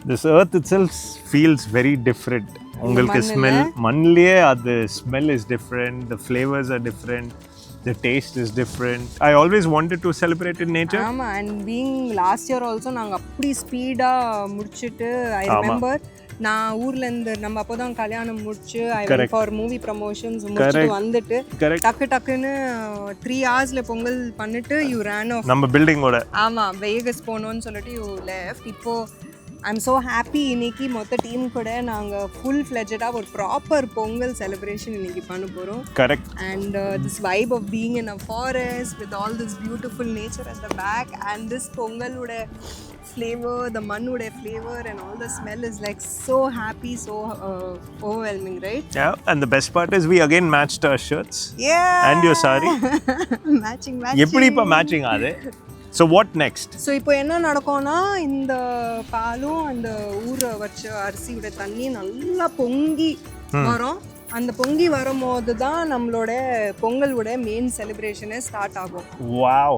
This earth itself feels very different. உங்களுக்கு smell மண்ணிலே அது smell is different, the flavors are different, the taste is different. I always wanted to celebrate in nature. ஆமா, and being last year also நாங்க அப்படி speedo முடிச்சிட்டு I remember நான் ஊர்ல இருந்து நம்ம அப்போதான் கல்யாணம் முடிச்சு I went for movie promotions முடிச்சிட்டு வந்துட்டு டக்குன்னு 3 hours பொங்கல் பண்ணிட்டு you ran off. நம்ம பில்டிங்கோட ஆமா வெகஸ் போனோம்னு சொல்லிட்டு you left. இப்போ I'm so happy இன்னைக்கு மொத்த டீம் கூட நாங்க full fledged ஒரு ப்ராப்பர் பொங்கல் செலிப்ரேஷன் இன்னைக்கு பண்ண போறோம். Correct. And this vibe of being in a forest with all this beautiful nature at the back and this pongal ude flavor, the man ude flavor and all the smell is like so happy, so overwhelming, right? Yeah, and the best part is we again matched our shirts. Yeah. And your sari. matching. எப்படி இப்ப matching ஆகுது? So what next? So இப்போ என்ன நடக்கும்னா இந்த பாலும் அந்த ஊற வச்ச அரிசியோட தண்ணி நல்லா பொங்கி வரும். அந்த பொங்கி வரும்போது தான் நம்மளோட பொங்கலோட மெயின் செலிப்ரேஷனே ஸ்டார்ட் ஆகும். Wow.